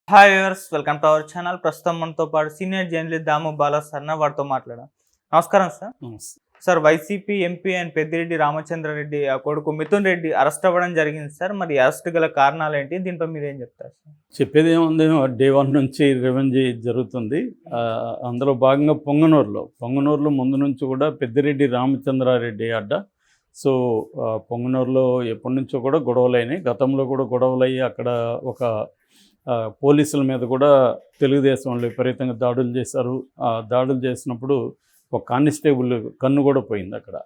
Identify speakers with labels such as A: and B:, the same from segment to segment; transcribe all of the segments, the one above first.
A: Hi viewers, welcome to our channel. ప్రస్తుతం మనతో పాటు senior journalist Damu Bala sir వారితో మాట్లాడాం. నమస్కారం సార్.
B: నమస్తే.
A: Sir, YCP MP and Peddireddy Ramachandra Reddy కొడుకు మిథున్ రెడ్డి అరెస్ట్ అవ్వడం జరిగింది సార్. మరి అరెస్ట్ గల కారణాలు ఏంటి? దీనిపై మీరు ఏం చెప్తారు సార్?
B: చెప్పేది ఏముంది, డే వన్ నుంచి రివెంజ్ జరుగుతుంది. అందులో భాగంగా పొంగనూరులో ముందు నుంచి కూడా పెద్దిరెడ్డి రామచంద్రారెడ్డి అడ్డ. సో పొంగనూరులో ఎప్పటి నుంచో కూడా గొడవలైనాయి. గతంలో కూడా గొడవలయ్యి అక్కడ ఒక పోలీసుల మీద కూడా తెలుగుదేశం వాళ్ళు విపరీతంగా దాడులు చేశారు. దాడులు చేసినప్పుడు ఒక కానిస్టేబుల్ కన్ను కూడా పోయింది అక్కడ.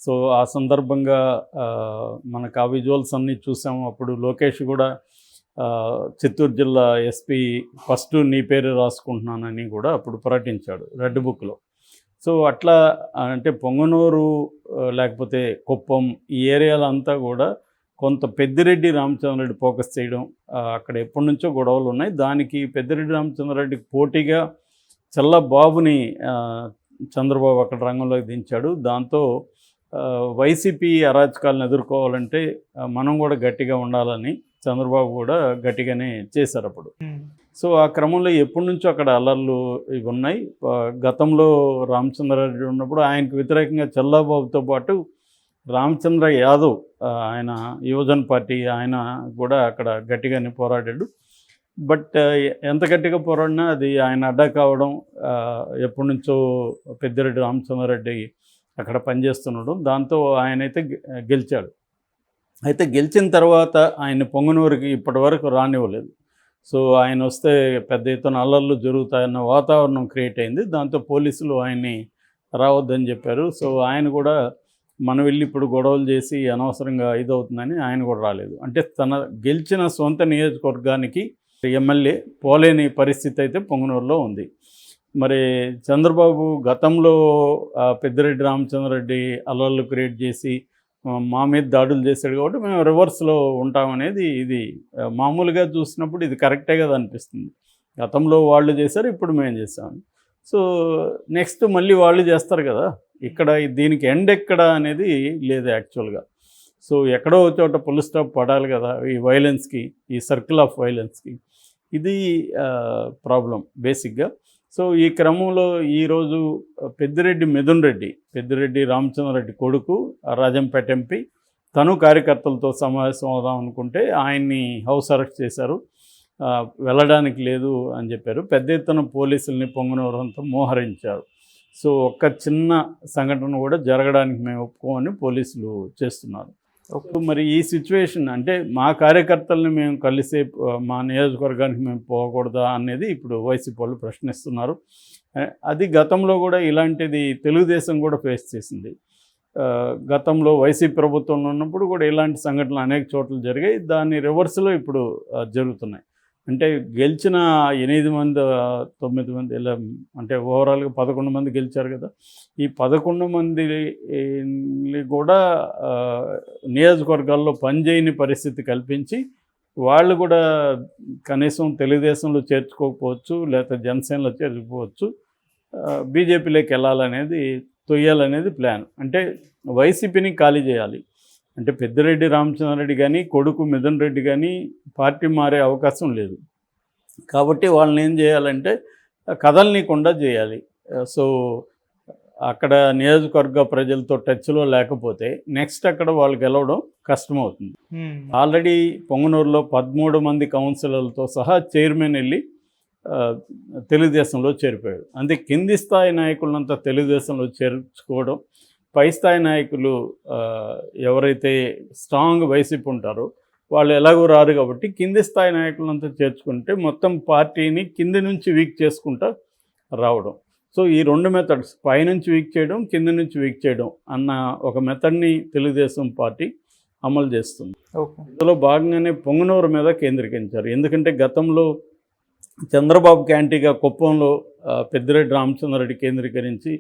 B: సో ఆ సందర్భంగా మనకు ఆ విజువల్స్ అన్నీ చూసాము. అప్పుడు లోకేష్ కూడా చిత్తూరు జిల్లా ఎస్పీ ఫస్ట్ నీ పేరు రాసుకుంటున్నానని కూడా అప్పుడు ప్రకటించాడు రెడ్ బుక్లో. సో అట్లా అంటే పొంగనూరు లేకపోతే కుప్పం ఈ ఏరియాలంతా కూడా కొంత పెద్దిరెడ్డి రామచంద్రారెడ్డి ఫోకస్ చేయడం, అక్కడ ఎప్పటి నుంచో గొడవలు ఉన్నాయి. దానికి పెద్దిరెడ్డి రామచంద్రారెడ్డికి పోటీగా చల్లబాబుని చంద్రబాబు అక్కడ రంగంలోకి దించాడు. దాంతో వైసీపీ అరాచకాలను ఎదుర్కోవాలంటే మనం కూడా గట్టిగా ఉండాలని చంద్రబాబు కూడా గట్టిగానే చేశారు అప్పుడు. సో ఆ క్రమంలో ఎప్పటి నుంచో అక్కడ అల్లర్లు ఇవి ఉన్నాయి. గతంలో రామచంద్రారెడ్డి ఉన్నప్పుడు ఆయనకు వ్యతిరేకంగా చల్లబాబుతో పాటు రామచంద్ర యాదవ్, ఆయన యువజన పార్టీ, ఆయన కూడా అక్కడ గట్టిగానే పోరాడాడు. బట్ ఎంత గట్టిగా పోరాడినా అది ఆయన అడ్డా కావడం, ఎప్పటి నుంచో పెద్దిరెడ్డి రామచంద్రారెడ్డి అక్కడ పనిచేస్తున్నాడు. దాంతో ఆయనైతే గెలిచాడు. అయితే గెలిచిన తర్వాత ఆయన పొంగనూరుకి ఇప్పటి వరకు రానివ్వలేదు. సో ఆయన వస్తే పెద్ద ఎత్తున అల్లర్లు జరుగుతాయన్న వాతావరణం క్రియేట్ అయింది. దాంతో పోలీసులు ఆయన్ని రావద్దని చెప్పారు. సో ఆయన కూడా మనం వెళ్ళి ఇప్పుడు గొడవలు చేసి అనవసరంగా ఇదవుతుందని ఆయన కూడా రాలేదు. అంటే తన గెలిచిన సొంత నియోజకవర్గానికి ఎమ్మెల్యే పోలేని పరిస్థితి అయితే పొంగనూరులో ఉంది. మరి చంద్రబాబు గతంలో పెద్దిరెడ్డి రామచంద్రారెడ్డి అల్లర్లు క్రియేట్ చేసి మా మీద దాడులు చేశాడు కాబట్టి మేము రివర్స్లో ఉంటామనేది ఇది మామూలుగా చూసినప్పుడు ఇది కరెక్టే కదా అనిపిస్తుంది. గతంలో వాళ్ళు చేశారు, ఇప్పుడు మేము చేసాము. సో నెక్స్ట్ మళ్ళీ వాళ్ళు చేస్తారు కదా. ఇక్కడ దీనికి ఎండ్ ఎక్కడ అనేది లేదు యాక్చువల్గా. సో ఎక్కడో చోట ఫుల్ స్టాప్ పడాలి కదా ఈ వైలెన్స్కి, ఈ సర్కిల్ ఆఫ్ వైలెన్స్కి. ఇది ప్రాబ్లం బేసిక్గా. సో ఈ క్రమంలో ఈరోజు పెద్దిరెడ్డి రామచంద్రారెడ్డి కొడుకు రాజంపేట ఎంపీ, తను కార్యకర్తలతో సమావేశం అవుదాం అనుకుంటే ఆయన్ని హౌస్ అరెస్ట్ చేశారు. వెళ్ళడానికి లేదు అని చెప్పారు. పెద్ద ఎత్తున పోలీసుల్ని పొంగనూరంతా మోహరించారు. సో ఒక్క చిన్న సంఘటన కూడా జరగడానికి మేము ఒప్పుకోమని పోలీసులు చేస్తున్నారు. మరి ఈ సిచ్యువేషన్ అంటే మా కార్యకర్తల్ని మేము కలిసే మా నియోజకవర్గానికి మేము పోకూడదా అనేది ఇప్పుడు వైసీపీ వాళ్ళు ప్రశ్నిస్తున్నారు. అది గతంలో కూడా ఇలాంటిది తెలుగుదేశం కూడా ఫేస్ చేసింది. గతంలో వైసీపీ ప్రభుత్వంలో ఉన్నప్పుడు కూడా ఇలాంటి సంఘటనలు అనేక చోట్ల జరిగాయి. దాని రివర్స్లో ఇప్పుడు జరుగుతున్నాయి. అంటే గెలిచిన 8 మంది 9 మంది ఇలా అంటే ఓవరాల్గా 11 మంది గెలిచారు కదా. ఈ 11 మంది కూడా నియోజకవర్గాల్లో పనిచేయని పరిస్థితి కల్పించి వాళ్ళు కూడా కనీసం తెలుగుదేశంలో చేర్చుకోకపోవచ్చు, లేకపోతే జనసేనలో చేర్చుకోవచ్చు, బీజేపీలోకి వెళ్ళాలనేది తొయ్యాలనేది ప్లాన్. అంటే వైసీపీని ఖాళీ చేయాలి. అంటే పెద్దిరెడ్డి రామచంద్రారెడ్డి కానీ కొడుకు మిథున్ రెడ్డి కానీ పార్టీ మారే అవకాశం లేదు. కాబట్టి వాళ్ళని ఏం చేయాలంటే కదలనీయకుండా చేయాలి. సో అక్కడ నియోజకవర్గ ప్రజలతో టచ్లో లేకపోతే నెక్స్ట్ అక్కడ వాళ్ళు గెలవడం కష్టమవుతుంది. ఆల్రెడీ పొంగనూరులో 13 మంది కౌన్సిలర్లతో సహా చైర్మన్ వెళ్ళి తెలుగుదేశంలో చేరిపోయాడు. అందుకే కింది స్థాయి నాయకులంతా తెలుగుదేశంలో చేర్చుకోవడం, పై స్థాయి నాయకులు ఎవరైతే స్ట్రాంగ్ వైసీపీ ఉంటారో వాళ్ళు ఎలాగో రారు కాబట్టి కింది స్థాయి నాయకులంతా చేర్చుకుంటే మొత్తం పార్టీని కింది నుంచి వీక్ చేసుకుంటా రావడం. సో ఈ 2 మెథడ్స్, పైనుంచి వీక్ చేయడం, కింది నుంచి వీక్ చేయడం అన్న ఒక మెథడ్ని తెలుగుదేశం పార్టీ అమలు చేస్తుంది. ఇందులో భాగంగానే పొంగనూరు మీద కేంద్రీకరించారు. ఎందుకంటే గతంలో చంద్రబాబు క్యాంటీగా కుప్పంలో పెద్దిరెడ్డి రామచంద్రారెడ్డి కేంద్రీకరించి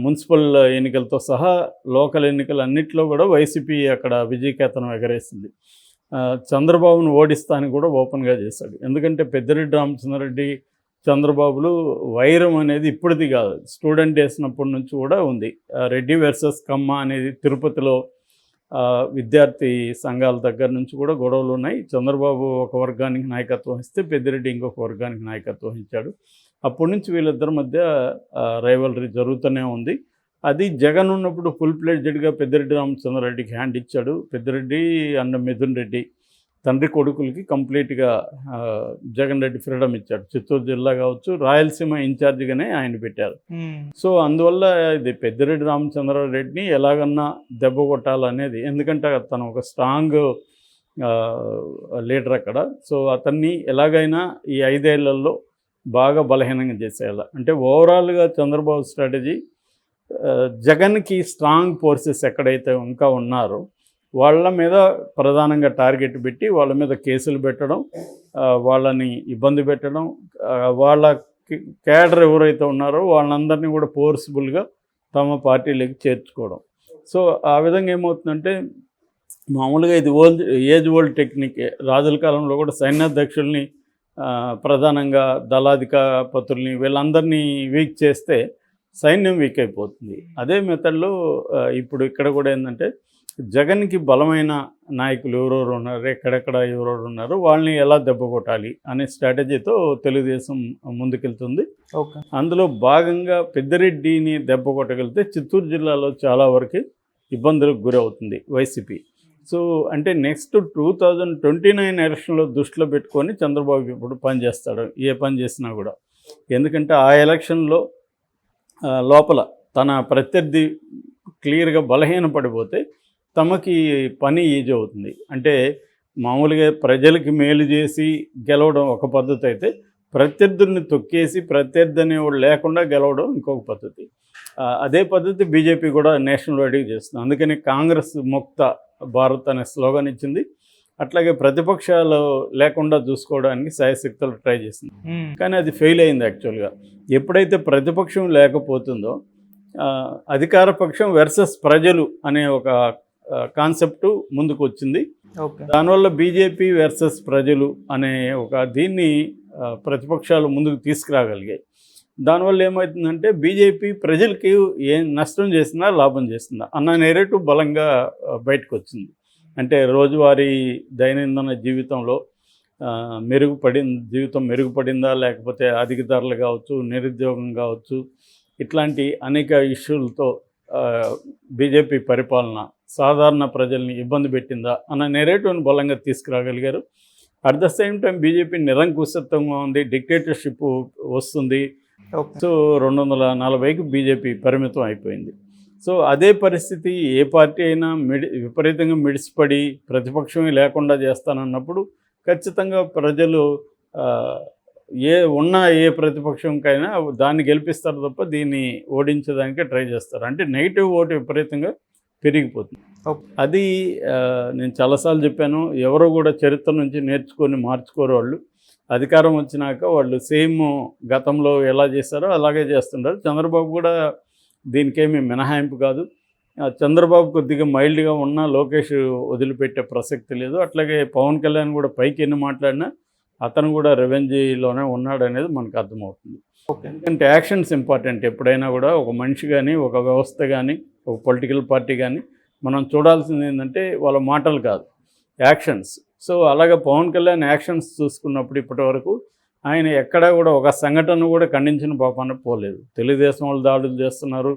B: మున్సిపల్ ఎన్నికలతో సహా లోకల్ ఎన్నికలు అన్నింటిలో కూడా వైసీపీ అక్కడ విజయకేతనం ఎగరేసింది. చంద్రబాబును ఓడిస్తాని కూడా ఓపెన్గా చేశాడు. ఎందుకంటే పెద్దిరెడ్డి రామచంద్రారెడ్డి చంద్రబాబులు వైరం అనేది ఇప్పటిది కాదు, స్టూడెంట్ వేసినప్పటి నుంచి కూడా ఉంది. రెడ్డి వర్సెస్ కమ్మ అనేది తిరుపతిలో విద్యార్థి సంఘాల దగ్గర నుంచి కూడా గొడవలు ఉన్నాయి. చంద్రబాబు ఒక వర్గానికి నాయకత్వం ఇస్తే పెద్దిరెడ్డి ఇంకొక వర్గానికి నాయకత్వం వహించాడు. అప్పటి నుంచి వీళ్ళిద్దరి మధ్య రైవలరీ జరుగుతూనే ఉంది. అది జగన్ ఉన్నప్పుడు ఫుల్ ప్లేడ్జెడ్గా పెద్దిరెడ్డి రామచంద్రారెడ్డికి హ్యాండ్ ఇచ్చాడు. పెద్దిరెడ్డి అండ్ మిథున్ రెడ్డి తండ్రి కొడుకులకి కంప్లీట్గా జగన్ రెడ్డి ఫ్రీడమ్ ఇచ్చాడు. చిత్తూరు జిల్లా కావచ్చు, రాయలసీమ ఇన్ఛార్జిగానే ఆయన పెట్టారు. సో అందువల్ల ఇది పెద్దిరెడ్డి రామచంద్రారెడ్డిని ఎలాగన్నా దెబ్బ కొట్టాలనేది, ఎందుకంటే తను ఒక స్ట్రాంగ్ లీడర్ అక్కడ. సో అతన్ని ఎలాగైనా ఈ 5 ఏళ్లలో బాగా బలహీనంగా చేసేయాలి. అంటే ఓవరాల్గా చంద్రబాబు స్ట్రాటజీ జగన్కి స్ట్రాంగ్ ఫోర్సెస్ ఎక్కడైతే ఇంకా ఉన్నారో వాళ్ళ మీద ప్రధానంగా టార్గెట్ పెట్టి వాళ్ళ మీద కేసులు పెట్టడం, వాళ్ళని ఇబ్బంది పెట్టడం, వాళ్ళ క్యాడర్ ఎవరైతే ఉన్నారో వాళ్ళందరినీ కూడా ఫోర్స్ఫుల్గా తమ పార్టీలోకి చేర్చుకోవడం. సో ఆ విధంగా ఏమవుతుందంటే, మామూలుగా ఇది ఏజ్ ఓల్డ్ టెక్నిక్. రాజుల కాలంలో కూడా సైన్యాధ్యక్షుల్ని ప్రధానంగా దళాధిపతుల్ని వీళ్ళందరినీ వీక్ చేస్తే సైన్యం వీక్ అయిపోతుంది. అదే మెథడ్లో ఇప్పుడు ఇక్కడ కూడా ఏంటంటే, జగన్కి బలమైన నాయకులు ఎవరెవరు ఉన్నారు, ఎక్కడెక్కడ ఎవరెవరు ఉన్నారు, వాళ్ళని ఎలా దెబ్బ కొట్టాలి అనే స్ట్రాటజీతో తెలుగుదేశం ముందుకెళ్తుంది. అందులో భాగంగా పెద్దిరెడ్డిని దెబ్బ కొట్టగలిగితే చిత్తూరు జిల్లాలో చాలా వరకు ఇబ్బందులకు గురవుతుంది వైసీపీ. సో అంటే నెక్స్ట్ 2029 ఎలక్షన్లో దృష్టిలో పెట్టుకొని చంద్రబాబు ఇప్పుడు పనిచేస్తాడు, ఏ పని చేసినా కూడా. ఎందుకంటే ఆ ఎలక్షన్లో లోపల తన ప్రత్యర్థి క్లియర్గా బలహీనపడిపోతే తమకి పని ఈజీ అవుతుంది. అంటే మామూలుగా ప్రజలకి మేలు చేసి గెలవడం ఒక పద్ధతి అయితే, ప్రత్యర్థుల్ని తొక్కేసి ప్రత్యర్థి అనేవాడు లేకుండా గెలవడం ఇంకొక పద్ధతి. అదే పద్ధతి బీజేపీ కూడా నేషనల్ వైడ్గా చేస్తుంది. అందుకని కాంగ్రెస్ ముక్త భారత్ అనే స్లోగన్ ఇచ్చింది. అట్లాగే ప్రతిపక్షాలు లేకుండా చూసుకోవడానికి శాయశక్తులు ట్రై చేసింది. కానీ అది ఫెయిల్ అయింది యాక్చువల్గా. ఎప్పుడైతే ప్రతిపక్షం లేకపోతుందో అధికార పక్షం వర్సెస్ ప్రజలు అనే ఒక కాన్సెప్టు ముందుకు వచ్చింది. దానివల్ల బీజేపీ వర్సెస్ ప్రజలు అనే ఒక దీన్ని ప్రతిపక్షాలు ముందుకు తీసుకురాగలిగాయి. దానివల్ల ఏమవుతుందంటే, బీజేపీ ప్రజలకి ఏం నష్టం చేసిందా లాభం చేసిందా అన్న నెరేటివ్ బలంగా బయటకు వచ్చింది. అంటే రోజువారీ దైనందిన జీవితంలో జీవితం మెరుగుపడిందా, లేకపోతే అధిక ధరలు కావచ్చు, నిరుద్యోగం కావచ్చు, ఇట్లాంటి అనేక ఇష్యూలతో బీజేపీ పరిపాలన సాధారణ ప్రజల్ని ఇబ్బంది పెట్టిందా అన్న నెరేటివ్ని బలంగా తీసుకురాగలిగారు. At the same time BJP నిరంకుశత్వంగా ఉంది, డిక్టేటర్షిప్ వస్తుంది. సో 240కి బీజేపీ పరిమితం అయిపోయింది. సో అదే పరిస్థితి ఏ పార్టీ అయినా విపరీతంగా మిడిసిపడి ప్రతిపక్షమే లేకుండా చేస్తానన్నప్పుడు ఖచ్చితంగా ప్రజలు ఏ ప్రతిపక్షంకైనా దాన్ని గెలిపిస్తారు తప్ప దీన్ని ఓడించడానికే ట్రై చేస్తారు. అంటే నెగిటివ్ ఓటు విపరీతంగా పెరిగిపోతుంది. అది నేను చాలాసార్లు చెప్పాను, ఎవరో కూడా చరిత్ర నుంచి నేర్చుకొని మార్చుకోరు. వాళ్ళు అధికారం వచ్చినాక వాళ్ళు సేమ్ గతంలో ఎలా చేస్తారో అలాగే చేస్తుంటారు. చంద్రబాబు కూడా దీనికేమీ మినహాయింపు కాదు. చంద్రబాబు కొద్దిగా మైల్డ్గా ఉన్నా లోకేష్ వదిలిపెట్టే ప్రసక్తి లేదు. అట్లాగే పవన్ కళ్యాణ్ కూడా పైకి ఎన్ని మాట్లాడినా అతను కూడా రెవెంజీలోనే ఉన్నాడు అనేది మనకు అర్థమవుతుంది. ఎందుకంటే యాక్షన్స్ ఇంపార్టెంట్. ఎప్పుడైనా కూడా ఒక మనిషి కానీ, ఒక వ్యవస్థ కానీ, ఒక పొలిటికల్ పార్టీ కానీ మనం చూడాల్సింది ఏంటంటే వాళ్ళ మాటలు కాదు, యాక్షన్స్. సో అలాగే పవన్ కళ్యాణ్ యాక్షన్స్ చూసుకున్నప్పుడు ఇప్పటివరకు ఆయన ఎక్కడా కూడా ఒక సంఘటన కూడా ఖండించిన పాపాన పోలేదు. తెలుగుదేశం వాళ్ళు దాడులు చేస్తున్నారు,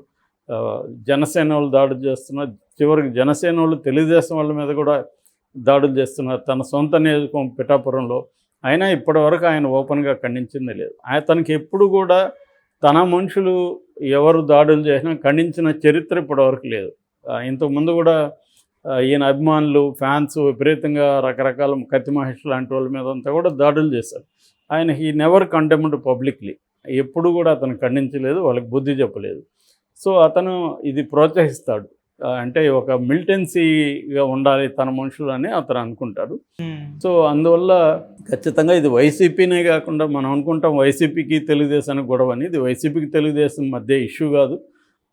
B: జనసేన వాళ్ళు దాడులు చేస్తున్నారు, చివరికి జనసేన వాళ్ళు తెలుగుదేశం వాళ్ళ మీద కూడా దాడులు చేస్తున్నారు తన సొంత నియోజకవర్గం పిఠాపురంలో. అయినా ఇప్పటివరకు ఆయన ఓపెన్గా ఖండించింది లేదు. తనకి ఎప్పుడు కూడా తన మనుషులు ఎవరు దాడులు చేసినా ఖండించిన చరిత్ర ఇప్పటివరకు లేదు. ఇంతకుముందు కూడా ఈయన అభిమానులు, ఫ్యాన్స్ విపరీతంగా రకరకాల కత్తి మహేష్ లాంటి వాళ్ళ మీద అంతా కూడా దాడులు చేశారు. ఆయన హీ నెవర్ కండెమ్డ్ పబ్లిక్లీ. ఎప్పుడు కూడా అతను ఖండించలేదు, వాళ్ళకి బుద్ధి చెప్పలేదు. సో అతను ఇది ప్రోత్సహిస్తాడు. అంటే ఒక మిలిటెన్సీగా ఉండాలి తన మనుషులు అని అతను అనుకుంటాడు. సో అందువల్ల ఖచ్చితంగా ఇది వైసీపీనే కాకుండా మనం అనుకుంటాం వైసీపీకి తెలుగుదేశానికి గొడవ అని. ఇది వైసీపీకి తెలుగుదేశం మధ్య ఇష్యూ కాదు,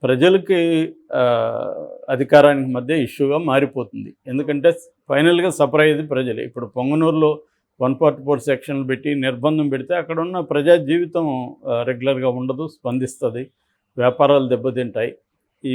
B: ప్రజలకి అధికారానికి మధ్య ఇష్యూగా మారిపోతుంది. ఎందుకంటే ఫైనల్గా సఫర్ అయ్యేది ప్రజలే. ఇప్పుడు పొంగనూరులో 144 సెక్షన్లు పెట్టి నిర్బంధం పెడితే అక్కడ ఉన్న ప్రజా జీవితం రెగ్యులర్గా ఉండదు, స్పందిస్తుంది, వ్యాపారాలు దెబ్బతింటాయి. ఈ